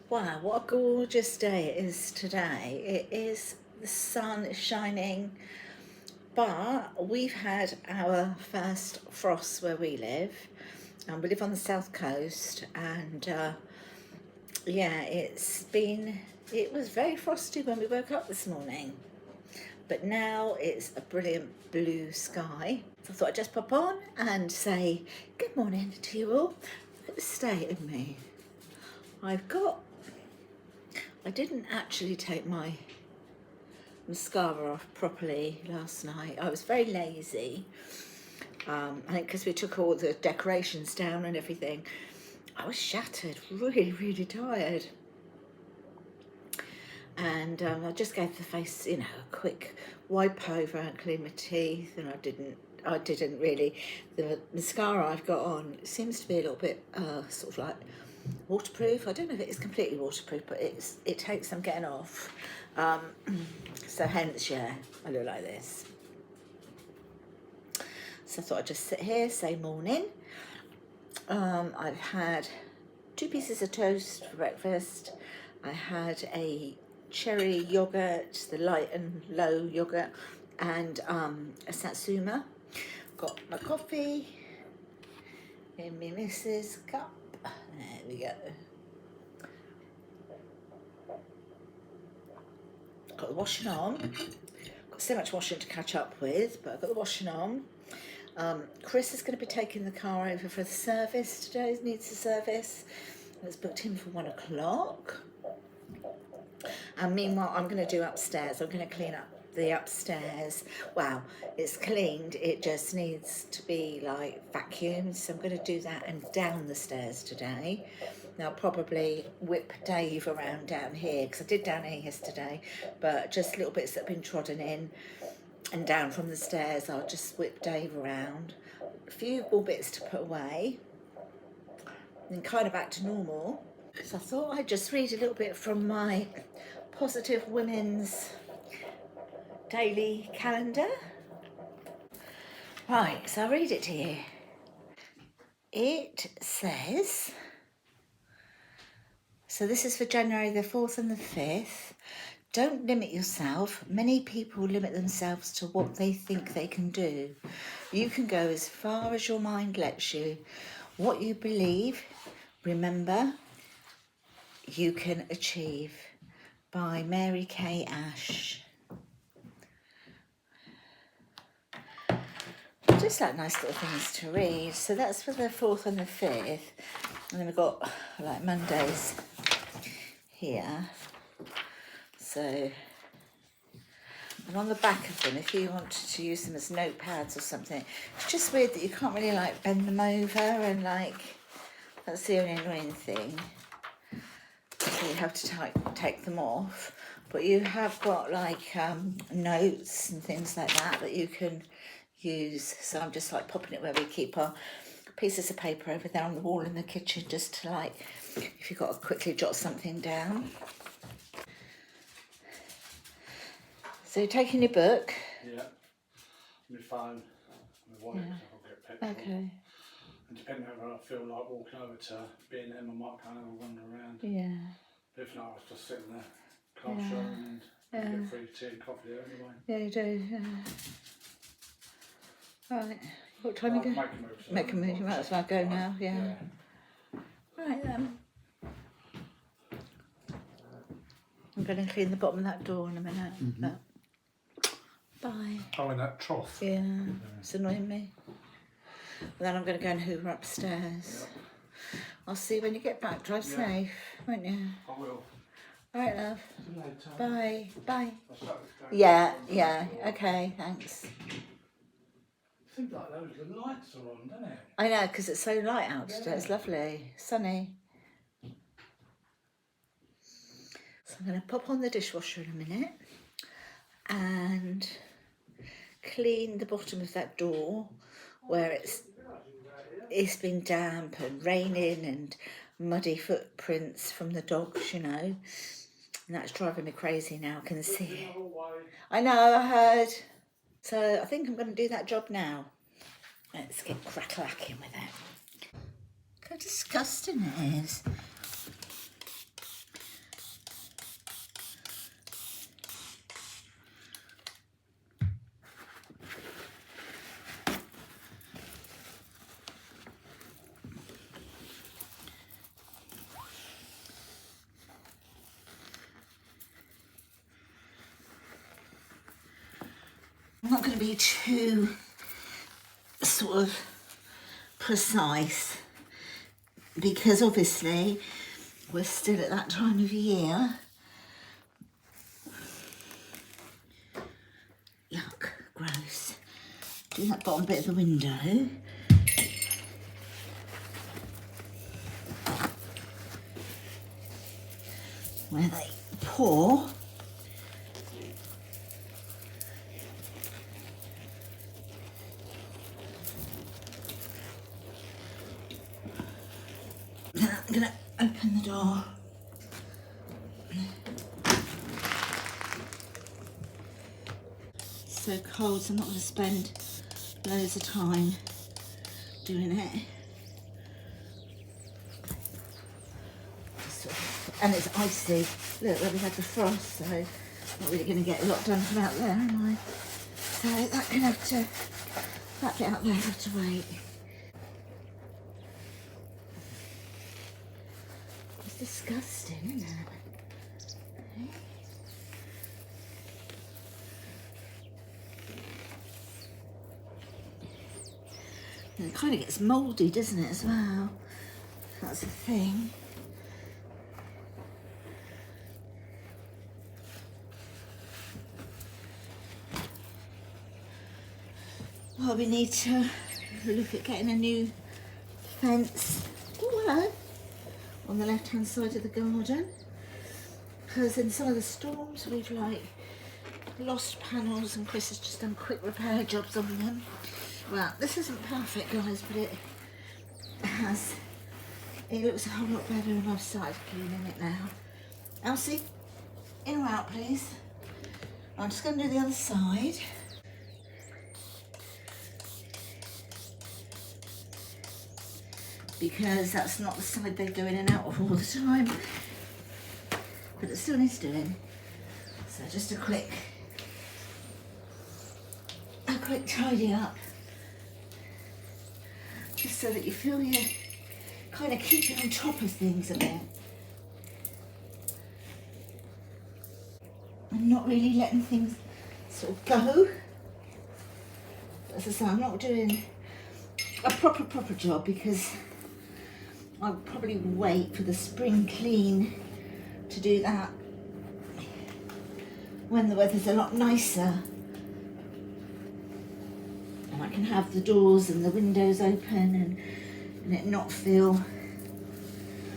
Wow, what a gorgeous day it is today. It is, the sun is shining, but we've had our first frost where we live. And we live on the south coast, and yeah, it was very frosty when we woke up this morning. But now it's a brilliant blue sky. So I thought I'd just pop on and say good morning to you all. Look at the state of me. I didn't actually take my mascara off properly last night. I was very lazy. I think because we took all the decorations down and everything. I was shattered, really, really tired. And I just gave the face, a quick wipe over and clean my teeth. And I didn't really. The mascara I've got on seems to be a little bit sort of like waterproof. I don't know if it is completely waterproof, but it takes some getting off. So hence, yeah, I look like this. So I thought I'd just sit here, say morning. I've had 2 pieces of toast for breakfast. I had a cherry yogurt, the light and low yogurt, and a satsuma. Got my coffee in my missus' cup. There we go. Got the washing on. Got so much washing to catch up with, but I've got the washing on. Chris is going to be taking the car over for the service today. He needs a service. It's booked in for 1 o'clock. And meanwhile, I'm going to do upstairs. I'm going to clean up the upstairs. Wow, it's cleaned. It just needs to be like vacuumed. So I'm going to do that and down the stairs today. Now, probably whip Dave around down here, because I did down here yesterday, but just little bits that have been trodden in and down from the stairs. I'll just whip Dave around. A few more bits to put away, and kind of back to normal. So I thought I'd just read a little bit from my Positive Women's daily calendar. Right, so I'll read it to you. It says, so this is for January the 4th and the 5th. Don't limit yourself. Many people limit themselves to what they think they can do. You can go as far as your mind lets you. What you believe, remember, you can achieve. By Mary Kay Ash. Just like nice little things to read. So that's for the 4th and the 5th. And then we've got like Mondays here. So, and on the back of them, if you wanted to use them as notepads or something, it's just weird that you can't really like bend them over, and like, that's the only annoying thing. So you have to take them off. But you have got like notes and things like that you can use. So I'm just like popping it where we keep our pieces of paper over there on the wall in the kitchen, just to like, if you've got to quickly jot something down. So you're taking your book. Yeah. My phone, my wallet, yeah. I'll get petrol. Okay. And depending on I feel like walking over to B&M, I might kind of wander around. Yeah. If not, I was just sitting there, car showing, and get free tea and coffee there anyway. Yeah, you do. Yeah. Right. What time you go? Make a move. You might as well go now. Yeah. Right then. I'm going to clean the bottom of that door in a minute. But bye. Oh, in that trough. Yeah. It's annoying me. And then I'm going to go and hoover upstairs. Yep. I'll see you when you get back. Drive safe, won't you? I will. All right, love. See you later. Bye. Bye. Yeah. Okay, thanks. Seems like those lights are on, doesn't it? I know, because it's so light out today. It's lovely. Sunny. So I'm going to pop on the dishwasher in a minute and clean the bottom of that door where it's been damp and raining and muddy footprints from the dogs, and that's driving me crazy now. I can see it. I know, I heard. So I think I'm going to do that job now. Let's get crack-lacking with it. Look how disgusting it is. I'm not going to be too sort of precise because obviously we're still at that time of year. Yuck, gross. Do that bottom bit of the window. Where they pour. Then I'm going to open the door. So cold, so I'm not going to spend loads of time doing it. And it's icy. Look, where we had the frost, so not really going to get a lot done from out there, am I? So that bit out there will have to wait. It's disgusting, isn't it? And it kind of gets mouldy, doesn't it, as well? That's the thing. Well, we need to look at getting a new fence. Oh, hello. On the left-hand side of the garden. Because in some of the storms we've like lost panels and Chris has just done quick repair jobs on them. Well, this isn't perfect, guys, but it looks a whole lot better and I've started cleaning it now. Elsie, in or out, please? I'm just going to do the other side. Because that's not the side they go in and out of all the time. But it still needs doing. So just a quick tidy up. Just so that you feel you're kind of keeping on top of things a bit. And not really letting things sort of go. As I say, I'm not doing a proper job because I'll probably wait for the spring clean to do that when the weather's a lot nicer and I can have the doors and the windows open and it not feel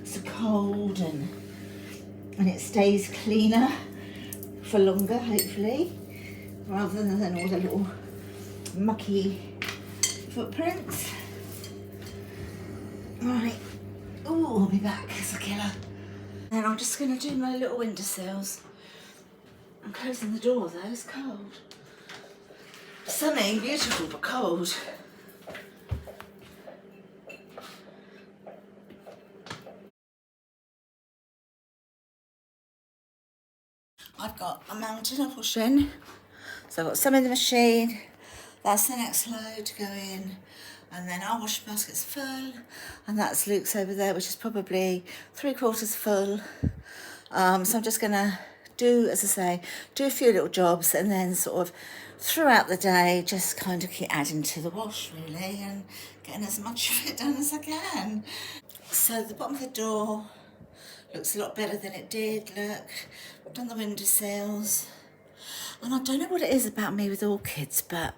so cold and it stays cleaner for longer, hopefully, rather than all the little mucky footprints. Right. Oh, I'll be back as a killer. And I'm just going to do my little windowsills. I'm closing the door though, it's cold. Sunny, beautiful, but cold. I've got a mountain of washing. So I've got some in the machine. That's the next load to go in. And then our washing basket's full. And that's Luke's over there, which is probably 3/4 full. So I'm just going to do, as I say, do a few little jobs and then sort of throughout the day just kind of keep adding to the wash really and getting as much of it done as I can. So the bottom of the door looks a lot better than it did. Look, I've done the windowsills. And I don't know what it is about me with orchids, but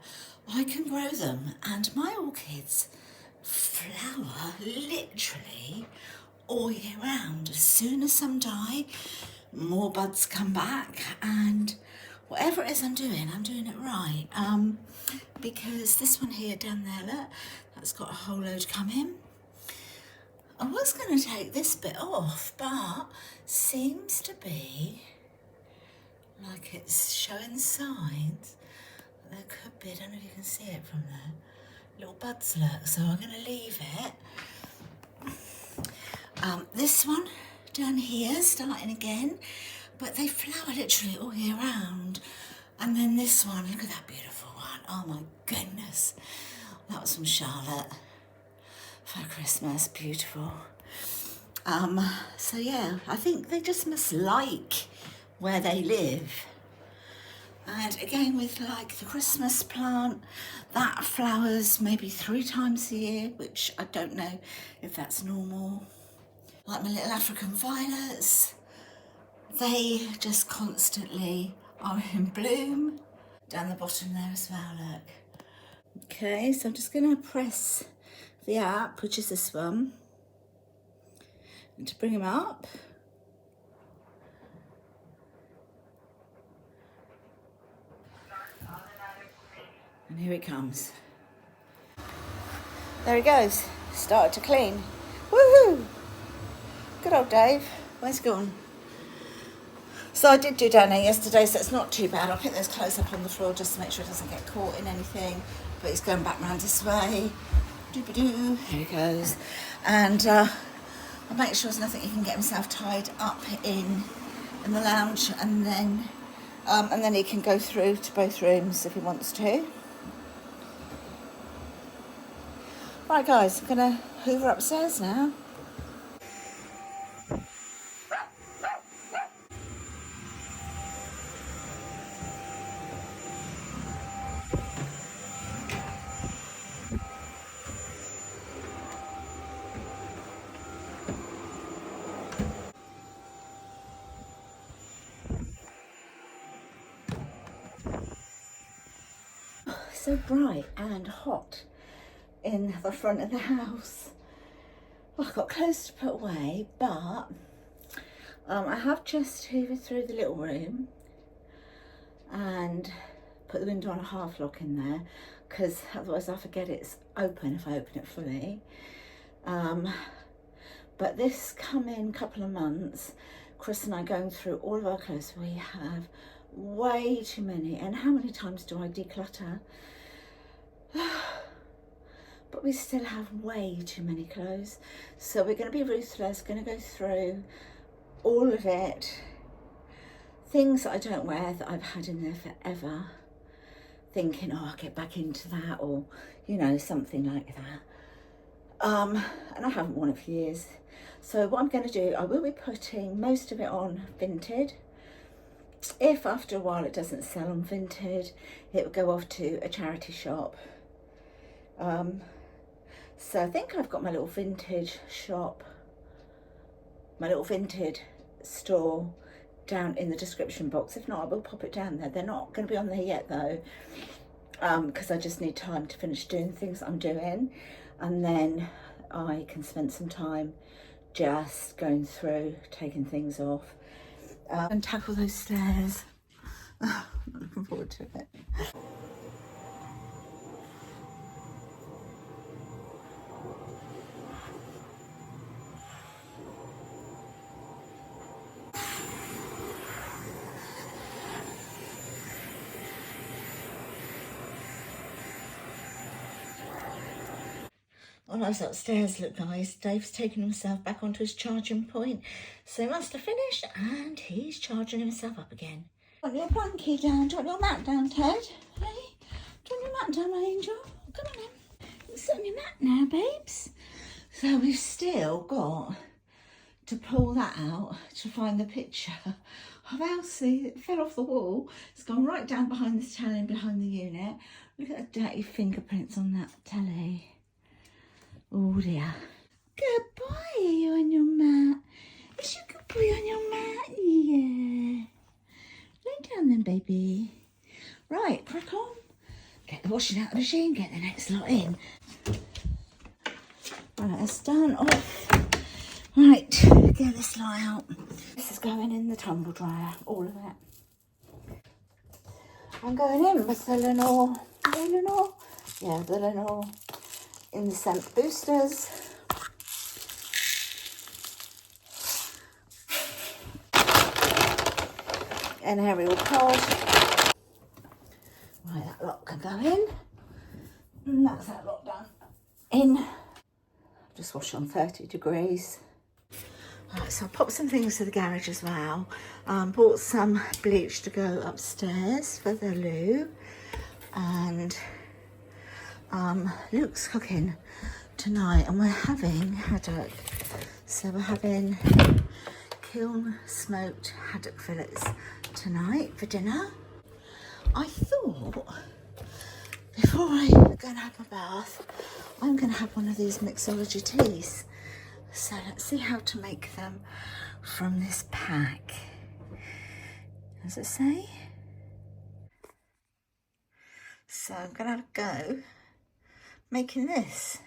I can grow them and my orchids flower literally all year round. As soon as some die, more buds come back, and whatever it is I'm doing it right. Because this one here down there, look, that's got a whole load coming. I was going to take this bit off, but seems to be like it's showing signs that there could be, I don't know if you can see it from there, little buds look, so I'm going to leave it. This one down here starting again, but they flower literally all year round. And then this one, look at that beautiful one, oh my goodness, that was from Charlotte for Christmas, beautiful. So yeah, I think they just must like where they live. And again with like the Christmas plant, that flowers maybe 3 times a year, which I don't know if that's normal. Like my little African violets, they just constantly are in bloom. Down the bottom there as well, look. Okay, so I'm just going to press the app, which is this one, and to bring them up. And here it comes. There he goes, started to clean. Woohoo! Good old Dave, where's he gone? So I did do down there yesterday, so it's not too bad. I'll pick those clothes up on the floor just to make sure it doesn't get caught in anything. But he's going back round this way. Doo-ba-doo. Here he goes. And I'll make sure there's nothing he can get himself tied up in the lounge, and then he can go through to both rooms if he wants to. Right guys, I'm gonna hoover upstairs now. So bright and hot in the front of the house. Well, I've got clothes to put away, but I have just hoovered through the little room and put the window on a half lock in there, because otherwise I forget it's open if I open it fully. But this coming couple of months, Chris and I going through all of our clothes. We have way too many, and how many times do I declutter? But we still have way too many clothes, so we're going to be ruthless, going to go through all of it. Things that I don't wear that I've had in there forever, thinking, oh, I'll get back into that, or you know, something like that. And I haven't worn it for years. So what I'm going to do, I will be putting most of it on Vinted. If after a while it doesn't sell on Vinted, it will go off to a charity shop. So I think I've got my little vintage shop, my little vintage store down in the description box. If not, I will pop it down there. They're not going to be on there yet though, because I just need time to finish doing things I'm doing, and then I can spend some time just going through, taking things off, and tackle those stairs. I'm looking forward to it. While I was upstairs, look guys, Dave's taken himself back onto his charging point. So he must have finished and he's charging himself up again. Do you want your blankie down? Do you want your mat down, Ted? Hey? Do you want your mat down, my angel? Come on then. Sit on your mat now, babes. So we've still got to pull that out to find the picture of Elsie that fell off the wall. It's gone right down behind this telly and behind the unit. Look at the dirty fingerprints on that telly. Oh dear. Good boy, are you on your mat? Is you good boy on your mat? Yeah. Lay down then, baby. Right, crack on. Get the washing out of the machine, get the next lot in. Right, that's done off. Right, get this lot out. This is going in the tumble dryer, all of it. I'm going in with the Lenore. Yeah, the Lenore in the scent boosters. And aerial pod. Right, that lot can go in. And that's that lot done. In. Just wash on 30 degrees. Right, so I popped some things to the garage as well. Bought some bleach to go upstairs for the loo. And Luke's cooking tonight and we're having haddock. So we're having kiln smoked haddock fillets tonight for dinner. I thought before I go and have my bath, I'm going to have one of these mixology teas. So let's see how to make them from this pack. Does it say? So I'm going to have a go making this.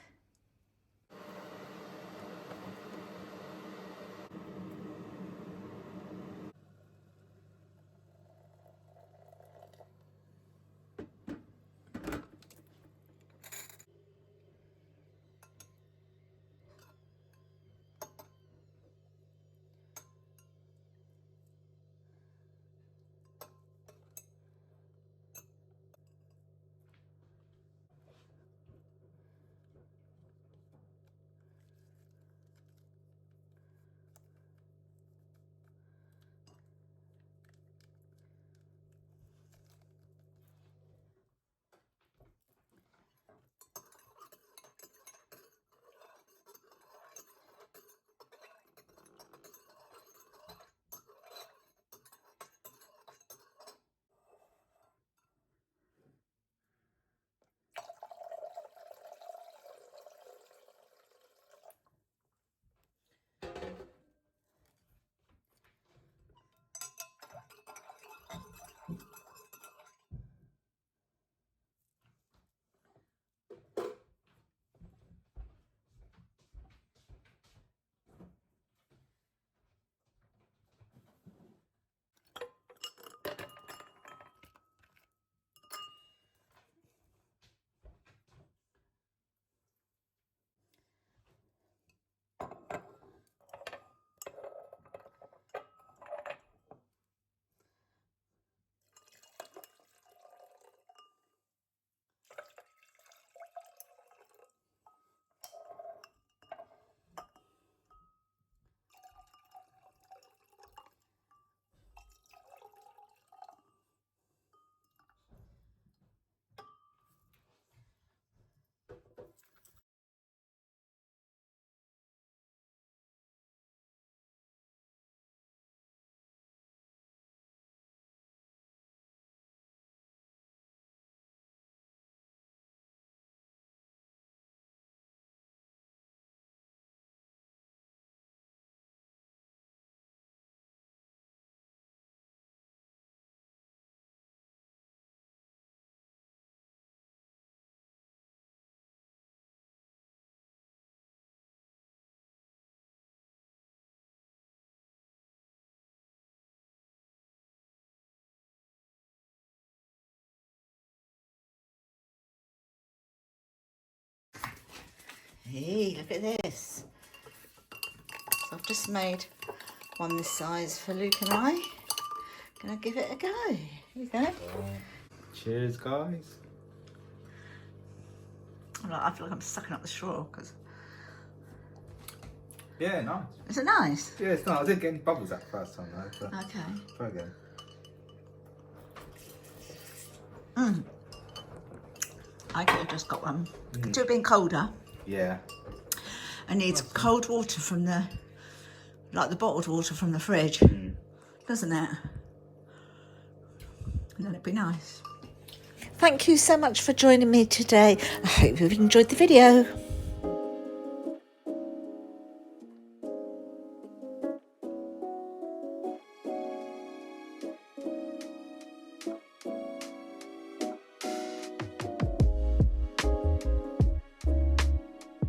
Hey, look at this. So I've just made one this size for Luke and I. Gonna give it a go. Here you go. Cheers, guys. I feel like I'm sucking up the straw because. Yeah, nice. Is it nice? Yeah, it's nice. I didn't get any bubbles that first time though. But Okay. try again. I could have just got one. Could do it being colder. Yeah. It needs cold water from the, like the bottled water from the fridge, doesn't it? And then it'd be nice. Thank you so much for joining me today. I hope you've enjoyed the video.